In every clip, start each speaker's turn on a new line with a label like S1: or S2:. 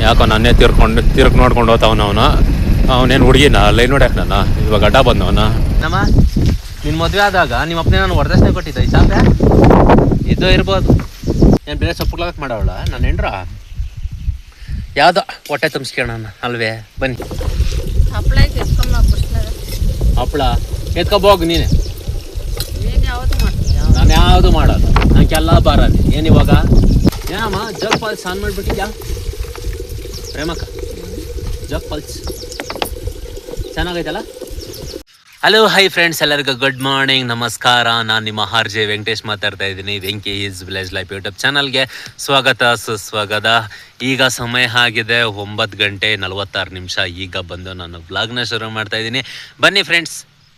S1: ಯಾಕೋ ನನ್ನೇ ತಿರ್ಕ್ ನೋಡ್ಕೊಂಡು ಹೋಗ್ತಾವನ ಅವನೇನು ಹುಡುಗಿನ ಲೈನ್ ನೋಡ್ಯಾಕ ನಾನು ಇವಾಗ ಅಡ್ಡ ಬಂದವನ. ನಮ್ಮ ನಿನ್ನ ಮದುವೆ ಆದಾಗ ನಿಮ್ಮ ಅಪ್ಪನೇ ನಾನು ವರದಕ್ಷಿಣೆ ಕೊಟ್ಟಿದ್ದೆ ಈ ಸಾಪೆ ಇದು ಇರ್ಬೋದು. ಏನು ಬೇರೆ ಸೊಪ್ಪುಗಳಕ್ಕೆ ಮಾಡವಳ ನಾನು ಹೆಂಡ್ರ ಯಾವುದೋ ಹೊಟ್ಟೆ ತುಂಬಿಸ್ಕೋಣ ಅಲ್ವೇ. ಬನ್ನಿ ಹಪ್ಪಳ ಎತ್ಕೊಬೋಗು ನೀನೆ. ನಾನು ಯಾವುದು ಮಾಡೋದು ನನಗೆಲ್ಲ ಬರೋದು. ಏನಿವಾಗ ಏನಮ್ಮ ಜಗ್ ಫಾಲ್ಸ್ ಆನ್ ಮಾಡಿಬಿಟ್ಟಿದ್ಯಾ ಪ್ರೇಮಕ್ಕ? ಜಗ್ ಫಾಲ್ಸ್ ಚೆನ್ನಾಗೈತಲ್ಲ. ಹಲೋ ಹೈ ಫ್ರೆಂಡ್ಸ್, ಎಲ್ಲರಿಗೂ ಗುಡ್ ಮಾರ್ನಿಂಗ್, ನಮಸ್ಕಾರ. ನಾನು ನಿಮ್ಮ ಆರ್.ಜೆ. ವೆಂಕಟೇಶ್ ಮಾತಾಡ್ತಾ ಇದ್ದೀನಿ. Venki is village life YouTube ಚಾನಲ್ಗೆ ಸ್ವಾಗತ ಸುಸ್ವಾಗತ. ಈಗ ಸಮಯ ಆಗಿದೆ 9:46. ಈಗ ಬಂದು ನಾನು ವ್ಲಾಗ್ನ ಶುರು ಮಾಡ್ತಾ ಇದ್ದೀನಿ. ಬನ್ನಿ ಫ್ರೆಂಡ್ಸ್,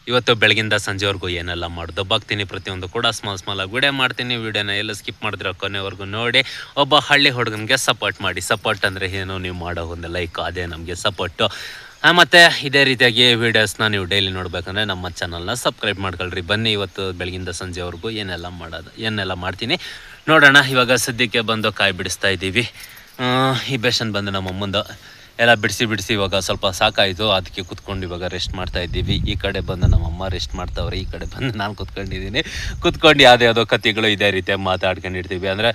S1: ಇವತ್ತು ಬೆಳಗಿಂದ ಸಂಜೆವರೆಗೂ ಏನೆಲ್ಲ ಮಾಡೋದು ಬಾಗ್ತೀನಿ ಪ್ರತಿಯೊಂದು ಕೂಡ ಸ್ಮಾಲ್ ಆಗಿ ವಿಡಿಯೋ ಮಾಡ್ತೀನಿ. ವಿಡಿಯೋನ ಎಲ್ಲ ಸ್ಕಿಪ್ ಮಾಡಿದ್ರೆ ಕೊನೆವರೆಗೂ ನೋಡಿ. ಒಬ್ಬ ಹಳ್ಳಿ ಹುಡುಗನಿಗೆ ಸಪೋರ್ಟ್ ಮಾಡಿ. ಸಪೋರ್ಟ್ ಅಂದರೆ ಏನು, ನೀವು ಮಾಡೋ ಒಂದು ಲೈಕ್ ಅದೇ ನಮಗೆ ಸಪೋರ್ಟು. ಮತ್ತು ಇದೇ ರೀತಿಯಾಗಿ ವೀಡಿಯೋಸ್ನ ನೀವು ಡೈಲಿ ನೋಡಬೇಕಂದ್ರೆ ನಮ್ಮ ಚಾನಲ್ನ ಸಬ್ಸ್ಕ್ರೈಬ್ ಮಾಡ್ಕೊಳ್ರಿ. ಬನ್ನಿ, ಇವತ್ತು ಬೆಳಗಿಂದ ಸಂಜೆವರೆಗೂ ಏನೆಲ್ಲ ಮಾಡ್ತೀನಿ ನೋಡೋಣ. ಇವಾಗ ಸದ್ಯಕ್ಕೆ ಬಂದು ಕಾಯಿ ಬಿಡಿಸ್ತಾ ಇದ್ದೀವಿ. ಈ ಬೇಷನ್ ಬಂದು ನಮ್ಮ ಮುಂದೆ ಎಲ್ಲ ಬಿಡಿಸಿ ಇವಾಗ ಸ್ವಲ್ಪ ಸಾಕಾಯಿತು, ಅದಕ್ಕೆ ಕುತ್ಕೊಂಡು ಇವಾಗ ರೆಸ್ಟ್ ಮಾಡ್ತಾ ಇದ್ದೀವಿ. ಈ ಕಡೆ ಬಂದು ನಮ್ಮಮ್ಮ ರೆಸ್ಟ್ ಮಾಡ್ತಾವ್ರೆ, ಈ ಕಡೆ ಬಂದು ನಾನು ಕುತ್ಕೊಂಡು ಯಾವುದೋ ಕಥೆಗಳು ಇದೇ ರೀತಿಯಾಗಿ ಮಾತಾಡ್ಕೊಂಡಿರ್ತೀವಿ. ಅಂದರೆ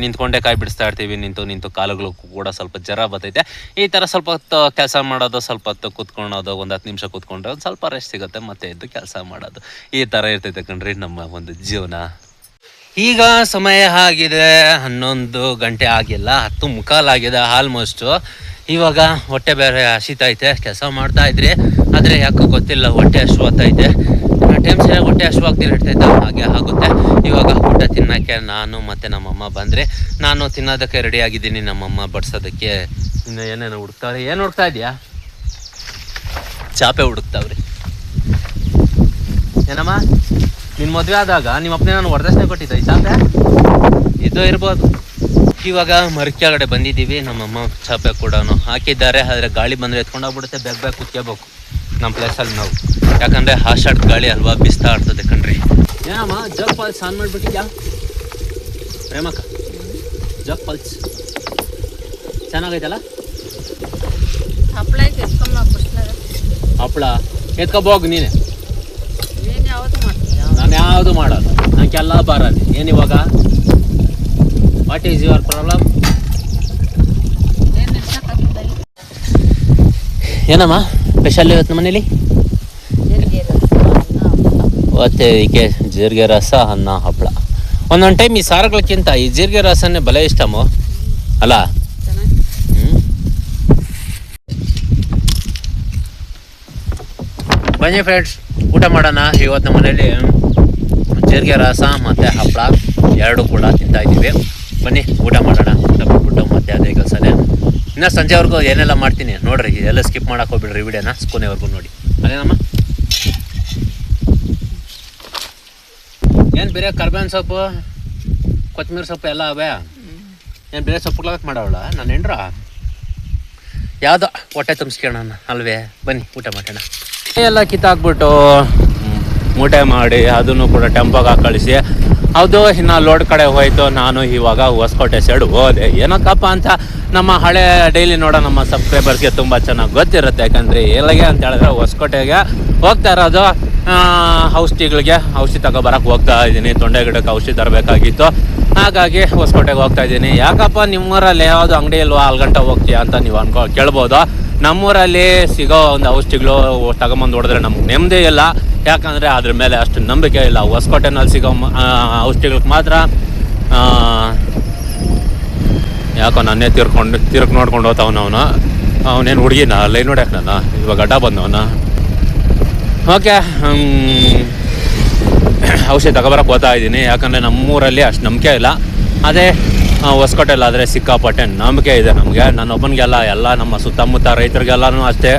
S1: ನಿಂತ್ಕೊಂಡೇ ಕಾಯಿ ಬಿಡಿಸ್ತಾ ಇರ್ತೀವಿ. ನಿಂತು ಕಾಲುಗಳು ಕೂಡ ಸ್ವಲ್ಪ ಜರ ಬರ್ತೈತೆ. ಈ ಥರ ಸ್ವಲ್ಪ ಹೊತ್ತು ಕೆಲಸ ಮಾಡೋದು, ಸ್ವಲ್ಪ ಹೊತ್ತು ಕುತ್ಕೊಳ್ಳೋದು, ಒಂದು 10 ನಿಮಿಷ ಕುತ್ಕೊಂಡ್ರೆ ಒಂದು ಸ್ವಲ್ಪ ರೆಸ್ಟ್ ಸಿಗುತ್ತೆ, ಮತ್ತೆ ಎದ್ದು ಕೆಲಸ ಮಾಡೋದು. ಈ ಥರ ಇರ್ತೈತೆ ಕಣ್ರಿ ನಮ್ಮ ಒಂದು ಜೀವನ. ಈಗ ಸಮಯ ಆಗಿದೆ 11 ಗಂಟೆ ಆಗಿಲ್ಲ, 10:15 ಆಗಿದೆ ಆಲ್ಮೋಸ್ಟು. ಇವಾಗ ಹೊಟ್ಟೆ ಬೇರೆ ಹಸಿತೈತೆ. ಕೆಲಸ ಮಾಡ್ತಾ ಇದ್ರಿ ಆದರೆ ಯಾಕೋ ಗೊತ್ತಿಲ್ಲ ಹೊಟ್ಟೆ ಹಸಿವಾಗ್ತೈತೆ. ಟೈಮ್ ಸರಿಯಾಗಿ ಹೊಟ್ಟೆ ಹಸಿವಾಗ್ತಿರ್ತೈತೆ, ಹಾಗೆ ಆಗುತ್ತೆ. ಇವಾಗ ಊಟ ತಿನ್ನೋಕ್ಕೆ ನಾನು ಮತ್ತು ನಮ್ಮಮ್ಮ ಬಂದರೆ ನಾನು ತಿನ್ನೋದಕ್ಕೆ ರೆಡಿ ಆಗಿದ್ದೀನಿ. ನಮ್ಮಮ್ಮ ಬಡ್ಸೋದಕ್ಕೆ ಇನ್ನು ಏನೇನು ಹುಡುಕ್ತಾವ್ರೆ. ಏನು ಹುಡುಕ್ತಾ ಇದೆಯಾ? ಚಾಪೆ ಹುಡುಕ್ತಾವ್ರಿ. ಏನಮ್ಮ ನಿನ್ನ ಮದುವೆ ಆದಾಗ ನಿಮ್ಮ ಅಪ್ಪನೇ ನಾನು ವರದಕ್ಷಿಣೆ ಕೊಟ್ಟಿದ್ದೆ ಈ ಚಾಪೆ ಇದು ಇರ್ಬೋದು. ಇವಾಗ ಮರಕೆಳಗಡೆ ಬಂದಿದ್ದೀವಿ. ನಮ್ಮಮ್ಮ ಚಾಪೆ ಕೂಡ ಹಾಕಿದ್ದಾರೆ, ಆದರೆ ಗಾಳಿ ಬಂದರೆ ಎತ್ಕೊಂಡೋಗ್ಬಿಡುತ್ತೆ. ಬೇಗ ಕುತ್ಕೋಬೇಕು ನಮ್ಮ ಪ್ಲೇಸಲ್ಲಿ ನಾವು, ಯಾಕಂದರೆ ಹಾಶಾಟ್ ಗಾಳಿ ಅಲ್ವಾ, ಬಿಸ್ತಾ ಆಡ್ತದೆ ಕಣ್ರಿ. ಏನಮ್ಮ ಜಗ್ ಫಾಲ್ಸ್ ಆನ್ ಮಾಡಿಬಿಟ್ಟಿದ್ಯಾ ಪ್ರೇಮಕ್ಕ? ಜಗ್ ಫಾಲ್ಸ್ ಚೆನ್ನಾಗೈತಲ್ಲ. ಹಪ್ಪಳ ಎತ್ಕೊಬೋಗು ನೀನೆ. ನಾನು ಯಾವುದು ಮಾಡೋದು ನನಗೆಲ್ಲ ಬರೋದು. ಏನಿವಾಗ ವಾಟ್ ಈಸ್ ಯುವರ್ ಪ್ರಾಬ್ಲಮ್? ಏನಮ್ಮ ಸ್ಪೆಷಲ್ ಇವತ್ತು ನಮ್ಮ ಮನೇಲಿ? ಇವತ್ತೇಕೆ ಜೀರಿಗೆ ರಸ, ಅನ್ನ, ಹಪ್ಪಳ. ಒಂದೊಂದು ಟೈಮ್ ಈ ಸಾರುಗಳಕ್ಕಿಂತ ಈ ಜೀರಿಗೆ ರಸನೇ ಬಲೆ ಇಷ್ಟಮೋ ಅಲ್ಲ? ಬನ್ನಿ ಫ್ರೆಂಡ್ಸ್, ಊಟ ಮಾಡೋಣ. ಇವತ್ತು ನಮ್ಮ ಮನೇಲಿ ಜೀರಿಗೆ ರಸ ಮತ್ತು ಹಪ್ಪಳ ಎರಡೂ ಕೂಡ ತಿಂತಾ ಇದ್ದೀವಿ. ಬನ್ನಿ ಊಟ ಮಾಡೋಣ. ಊಟ ಮಾಡ್ಬಿಟ್ಟು ಮತ್ತೆ ಅದೇ ಕೆಲಸನೇ ಇನ್ನು ಸಂಜೆವರೆಗೂ ಏನೆಲ್ಲ ಮಾಡ್ತೀನಿ ನೋಡ್ರಿ. ಎಲ್ಲ ಸ್ಕಿಪ್ ಮಾಡೋಕೆ ಹೋಗ್ಬಿಡ್ರಿ, ವಿಡಿಯೋನ ಕೊನೆವರೆಗೂ ನೋಡಿ. ಅದೇನಮ್ಮ ಏನು ಬೇರೆ ಕರ್ಬೇವಿನ ಸೊಪ್ಪು, ಕೊತ್ತಂಬರಿ ಸೊಪ್ಪು ಎಲ್ಲ ಅವೇ. ಏನು ಬೇರೆ ಸೊಪ್ಪುಗಳಕ್ಕೆ ಮಾಡವಳ ನಾನು ಹೆಂಡ್ರ ಯಾವುದೋ ಹೊಟ್ಟೆ ತುಂಬಿಸ್ಕೋಣ ಅಲ್ವೇ. ಬನ್ನಿ ಊಟ ಮಾಡೋಣ. ಎಲ್ಲ ಕಿತ್ತಾಕ್ಬಿಟ್ಟು ಮೂಟೆ ಮಾಡಿ ಅದನ್ನು ಕೂಡ ಟೆಂಪೋಗೆ ಕಳಿಸಿ, ಅದು ಇನ್ನು ಲೋಡ್ ಕಡೆ ಹೋಯ್ತು. ನಾನು ಇವಾಗ ಹೊಸಕೋಟೆ ಸೈಡ್ ಹೋದೆ. ಏನಕ್ಕಪ್ಪ ಅಂತ ನಮ್ಮ ಹಳೆ ಡೈಲಿ ನೋಡೋ ನಮ್ಮ ಸಬ್ಸ್ಕ್ರೈಬರ್ಸ್ಗೆ ತುಂಬ ಚೆನ್ನಾಗಿ ಗೊತ್ತಿರುತ್ತೆ. ಯಾಕಂದರೆ ಎಲ್ಲಿಗೆ ಅಂತ ಹೇಳಿದ್ರೆ ಹೊಸಕೋಟೆಗೆ ಹೋಗ್ತಾ ಇರೋದು ಔಷಧಿಗಳಿಗೆ ಔಷಧಿ ತಗೊಬರಕ್ಕೆ ಹೋಗ್ತಾ ಇದ್ದೀನಿ. ತೊಂಡೆ ಗಿಡಕ್ಕೆ ಔಷಧಿ ತರಬೇಕಾಗಿತ್ತು, ಹಾಗಾಗಿ ಹೊಸಕೋಟೆಗೆ ಹೋಗ್ತಾ ಇದ್ದೀನಿ. ಯಾಕಪ್ಪ ನಿಮ್ಮೂರಲ್ಲಿ ಯಾವುದು ಅಂಗಡಿ ಇಲ್ವಾ, 4 ಗಂಟೆ ಹೋಗ್ತೀಯಾ ಅಂತ ನೀವು ಕೇಳ್ಬೋದು. ನಮ್ಮೂರಲ್ಲಿ ಸಿಗೋ ಒಂದು ಔಷಧಿಗಳು ತಗೊಂಬಂದು ಹೊಡೆದ್ರೆ ನಮ್ಗೆ ನೆಮ್ಮದಿ ಇಲ್ಲ. ಯಾಕಂದರೆ ಅದ್ರ ಮೇಲೆ ಅಷ್ಟು ನಂಬಿಕೆ ಇಲ್ಲ. ಹೊಸಕೋಟೆನಲ್ಲಿ ಸಿಗೋ ಔಷಧಿಗಳಿಗೆ ಮಾತ್ರ ಯಾಕೋ ನನ್ನೇ ತಿರ್ಕ್ ನೋಡ್ಕೊಂಡು ಹೋಗ್ತಾವನ ಅವನೇನು ಹುಡುಗಿನ ಲೈನ್ ನೋಡ್ಯಾಕ ನಾನು ಇವಾಗ ಅಡ್ಡ ಬಂದವನ. ಓಕೆ, ಔಷಧಿ ತಗೊಬರಕ್ಕೆ ಹೋಗ್ತಾ ಇದ್ದೀನಿ. ಯಾಕಂದರೆ ನಮ್ಮೂರಲ್ಲಿ ಅಷ್ಟು ನಂಬಿಕೆ ಇಲ್ಲ. ಅದೇ ಹೊಸಕೋಟೆಲ್ಲಾದರೆ ಸಿಕ್ಕಾಪಟ್ಟೆ ನಂಬಿಕೆ ಇದೆ ನಮಗೆ. ನನ್ನೊಬ್ಬನಿಗೆಲ್ಲ ಎಲ್ಲ ನಮ್ಮ ಸುತ್ತಮುತ್ತ ರೈತರಿಗೆಲ್ಲನೂ ಅಷ್ಟೇ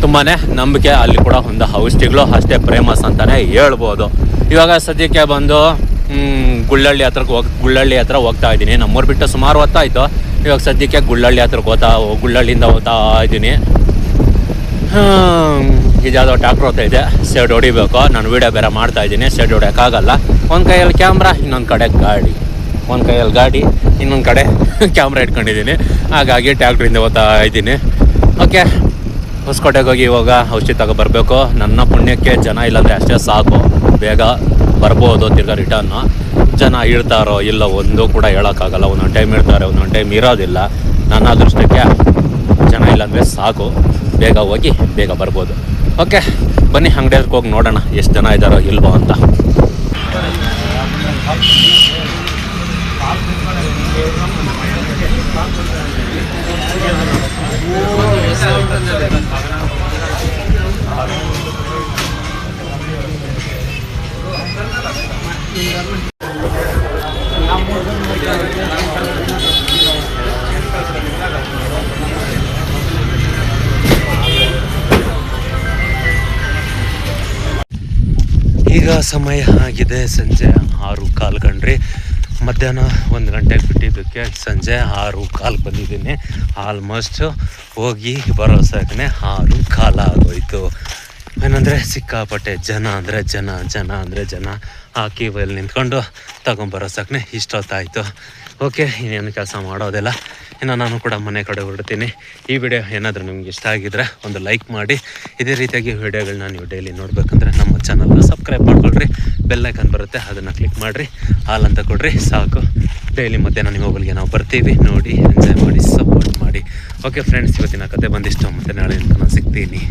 S1: ತುಂಬಾ ನಂಬಿಕೆ. ಅಲ್ಲಿ ಕೂಡ ಒಂದು ಔಷಧಿಗಳು ಅಷ್ಟೇ ಫೇಮಸ್ ಅಂತಲೇ ಹೇಳ್ಬೋದು. ಇವಾಗ ಸದ್ಯಕ್ಕೆ ಬಂದು ಗುಳ್ಳಳ್ಳಿ ಹತ್ರ ಹೋಗ್ತಾ ಇದ್ದೀನಿ. ನಮ್ಮೂರು ಬಿಟ್ಟು ಸುಮಾರು ಹೊತ್ತಾಯಿತು. ಇವಾಗ ಸದ್ಯಕ್ಕೆ ಗುಳ್ಳಳ್ಳಿಯಿಂದ ಹೋಗ್ತಾ ಇದ್ದೀನಿ. ಇದ್ಯಾವುದೋ ಟ್ಯಾಕ್ಟ್ರ್ ಹೋಗ್ತಾ ಇದೆ, ಸೈಡ್ ಹೊಡಿಬೇಕು. ನಾನು ವೀಡಿಯೋ ಬೇರೆ ಮಾಡ್ತಾ ಇದ್ದೀನಿ, ಸೈಡ್ ಹೊಡಿಯೋಕ್ಕಾಗಲ್ಲ. ಒಂದು ಕೈಯಲ್ಲಿ ಕ್ಯಾಮ್ರಾ, ಇನ್ನೊಂದು ಕಡೆ ಗಾಡಿ. ಒಂದು ಕೈಯಲ್ಲಿ ಗಾಡಿ, ಇನ್ನೊಂದು ಕಡೆ ಕ್ಯಾಮ್ರಾ ಇಟ್ಕೊಂಡಿದ್ದೀನಿ. ಹಾಗಾಗಿ ಟ್ಯಾಕ್ಟ್ರಿಂದ ಓದ್ತಾ ಇದ್ದೀನಿ. ಓಕೆ, ಹೊಸಕೋಟೆಗೆ ಹೋಗಿ ಇವಾಗ ಔಷಧಿ ತಗೊಬರ್ಬೇಕು. ನನ್ನ ಪುಣ್ಯಕ್ಕೆ ಜನ ಇಲ್ಲಾಂದರೆ ಅಷ್ಟೇ ಸಾಕು, ಬೇಗ ಬರ್ಬೋದು ತಿರ್ಗಾ ರಿಟರ್ನು. ಜನ ಇರ್ತಾರೋ ಇಲ್ಲ ಒಂದು ಕೂಡ ಹೇಳೋಕ್ಕಾಗಲ್ಲ. ಒಂದೊಂದು ಟೈಮ್ ಇರ್ತಾರೆ, ಒಂದೊಂದು ಟೈಮ್ ಇರೋದಿಲ್ಲ. ನನ್ನ ಅದೃಷ್ಟಕ್ಕೆ ಜನ ಇಲ್ಲಾಂದರೆ ಸಾಕು, ಬೇಗ ಹೋಗಿ ಬೇಗ ಬರ್ಬೋದು. ಓಕೆ, ಬನ್ನಿ ಅಂಗಡಿ ಹತ್ರಕ್ಕೆ ಹೋಗಿ ನೋಡೋಣ ಎಷ್ಟು ಜನ ಇದ್ದಾರೋ ಇಲ್ವೋ ಅಂತ. ಈಗ ಸಮಯ ಆಗಿದೆ ಸಂಜೆ 6:15 ಕಣ್ರಿ. ಮಧ್ಯಾಹ್ನ 1 ಗಂಟೆಗೆ ಬಿಟ್ಟಿದ್ದಕ್ಕೆ ಸಂಜೆ 6:15 ಬಂದಿದ್ದೀನಿ. ಆಲ್ಮೋಸ್ಟ್ ಹೋಗಿ ಬರೋ ಸಾಕನೆ 6:15 ಆಗೋಯ್ತು. ಏನಂದರೆ ಸಿಕ್ಕಾಪಟ್ಟೆ ಜನ ಅಂದರೆ ಜನ ಆ ಕ್ಯೂವಲ್ಲಿ ನಿಂತ್ಕೊಂಡು ತಗೊಂಬರೋ ಸಾಕನೆ ಇಷ್ಟೊತ್ತಾಯಿತು. ಓಕೆ, ಇನ್ನೇನು ಕೆಲಸ ಮಾಡೋದಿಲ್ಲ. ಇನ್ನು ನಾನು ಕೂಡ ಮನೆ ಕಡೆ ಹೊರಡ್ತೀನಿ. ಈ ವಿಡಿಯೋ ಏನಾದರೂ ನಿಮ್ಗೆ ಇಷ್ಟ ಆಗಿದ್ರೆ ಒಂದು ಲೈಕ್ ಮಾಡಿ. ಇದೇ ರೀತಿಯಾಗಿ ವಿಡಿಯೋಗಳನ್ನ ನೀವು ಡೈಲಿ ನೋಡಬೇಕಂದ್ರೆ ನಮ್ಮ ಚಾನಲ್ನ ಸಬ್ಸ್ಕ್ರೈಬ್ ಮಾಡ್ಕೊಳ್ರಿ. ಬೆಲ್ ಐಕಾನ್ ಬರುತ್ತೆ, ಅದನ್ನು ಕ್ಲಿಕ್ ಮಾಡಿರಿ, ಹಾಲ್ ಅಂತ ಕೊಡ್ರಿ, ಸಾಕು. ಡೈಲಿ ಮಧ್ಯಾಹ್ನ ನಿಮ್ಮ ಮೊಬೈಲ್ಗೆ ನಾವು ಬರ್ತೀವಿ, ನೋಡಿ ಎಂಜಾಯ್ ಮಾಡಿ, ಸಪೋರ್ಟ್ ಮಾಡಿ. ಓಕೆ ಫ್ರೆಂಡ್ಸ್, ಇವತ್ತಿನ ಕತೆ ಬಂದಿಷ್ಟು. ಮತ್ತು ನಾಳೆ ನಾನು ಸಿಗ್ತೀನಿ.